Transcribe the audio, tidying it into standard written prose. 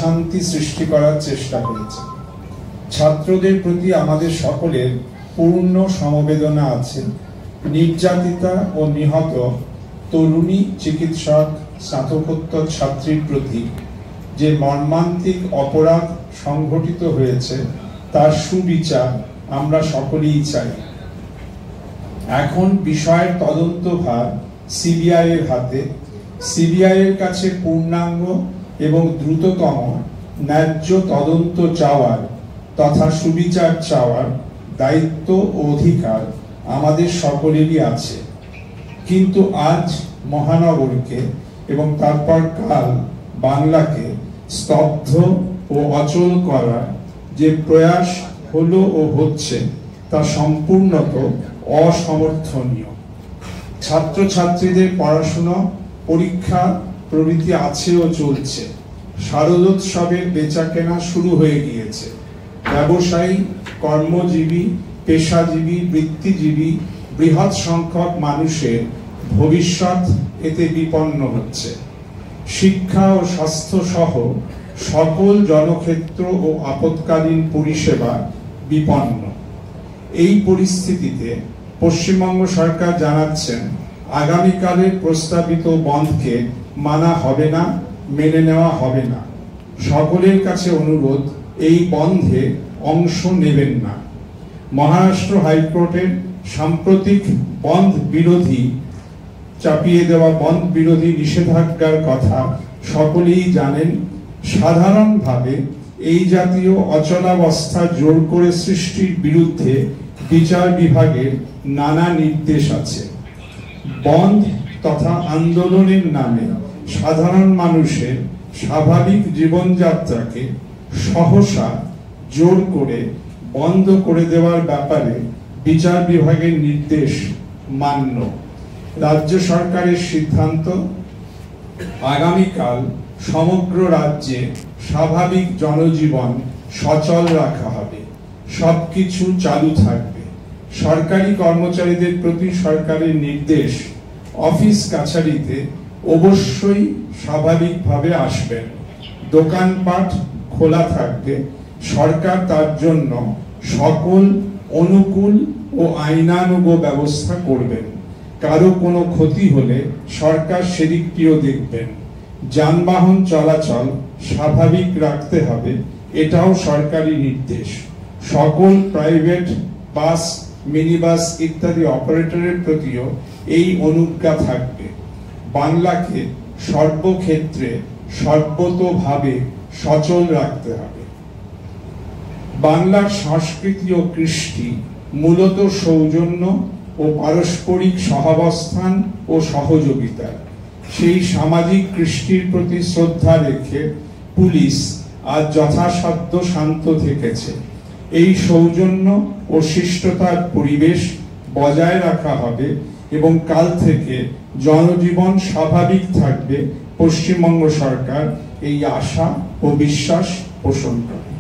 শান্তি সৃষ্টি করার চেষ্টা করেছে। ছাত্রদের প্রতি আমাদের সকলের পূর্ণ সমবেদনা আছে। নির্যাতিতা ও নিহত তরুণী চিকিৎসক স্নাতকোত্তর ছাত্রীর প্রতি যে মর্মান্তিক অপরাধ সংঘটিত হয়েছে তার সুবিচার আমরা সকলেই চাই। এখন বিষয়ের তদন্তভার সিবিআই এর হাতে। সিবিআই এর কাছে পূর্ণাঙ্গ এবং দ্রুততম ন্যায্য তদন্ত চাওয়ার তথা সুবিচার চাওয়ার দায়িত্ব ও অধিকার আমাদের সকলেরই আছে। কিন্তু আজ মহানগরকে এবং তারপর কাল বাংলাকে স্তব্ধ ও অচল করার যে প্রয়াস হলো ও হচ্ছে তা সম্পূর্ণত অসমর্থনীয়। ছাত্রছাত্রীদের পড়াশোনা, পরীক্ষা প্রভৃতি আছে ও চলছে। শারদোৎসবের বেচাকেনা শুরু হয়ে গিয়েছে। ব্যবসায়ী, কর্মজীবী, পেশাজীবী, বৃত্তিজীবী বৃহৎ সংখ্যক মানুষের ভবিষ্যৎ এতে বিপন্ন হচ্ছে। শিক্ষা ও স্বাস্থ্য সহ সকল জনক্ষেত্র ও আপৎকালীন পরিষেবা বিপন্ন। এই পরিস্থিতিতে পশ্চিমবঙ্গ সরকার জানাচ্ছেন আগামীকালের প্রস্তাবিত বন্ধকে মানা হবে না, মেনে নেওয়া হবে না। সকলের কাছে অনুরোধ, এই বন্ধে অংশ নেবেন না। মহারাষ্ট্র হাইকোর্টের সাম্প্রতিক বন্ধ বিরোধী চাপিয়ে দেওয়া বন্ধ বিরোধী নিষেধাজ্ঞার কথা সকলেই জানেন। সাধারণভাবে এই জাতীয় অচলাবস্থা জোর করে সৃষ্টির বিরুদ্ধে বিচার বিভাগের নানা নির্দেশ আছে। বন্ধ তথা আন্দোলনের নামে সাধারণ মানুষের স্বাভাবিক জীবনযাত্রাকে সহসা জোর করে বন্ধ করে দেওয়ার ব্যাপারে বিচার বিভাগের নির্দেশ মান্য। রাজ্য সরকারের সিদ্ধান্ত, আগামীকাল সমগ্র রাজ্যে স্বাভাবিক জনজীবন সচল রাখা হবে, সবকিছু চালু থাকবে। সরকারি কর্মচারীদের প্রতি সরকারের নির্দেশ, অফিস কাছারিতে অবশ্যই স্বাভাবিকভাবে আসবেন। দোকানপাট খোলা থাকবে। সরকার তার জন্য সকল অনুকূল ও আইনানুগ ব্যবস্থা করবেন। কারো কোনো ক্ষতি হলে সরকার সেদিকটিও দেখবেন। যানবাহন চলাচল স্বাভাবিক রাখতে হবে, এটাও সরকারি নির্দেশ। সকল প্রাইভেট বাস, মিনি বাস ইত্যাদি অপারেটরের প্রতিও এই অনুজ্ঞা থাকবে। বাংলাকে সর্বক্ষেত্রে সর্বতোভাবে সচল রাখতে হবে। বাংলার সংস্কৃতি ও কৃষ্টি মূলত সৌজন্য ও পারস্পরিক সহাবস্থান ও সহযোগিতা। সেই সামাজিক কৃষ্টির প্রতি শ্রদ্ধা রেখে পুলিশ আজ যথাসাধ্য শান্ত থেকেছে। এই সৌজন্য ও শিষ্টতার পরিবেশ বজায় রাখা হবে এবং কাল থেকে জনজীবন স্বাভাবিক থাকবে। পশ্চিমবঙ্গ সরকার এই আশা ও বিশ্বাস পোষণ করে।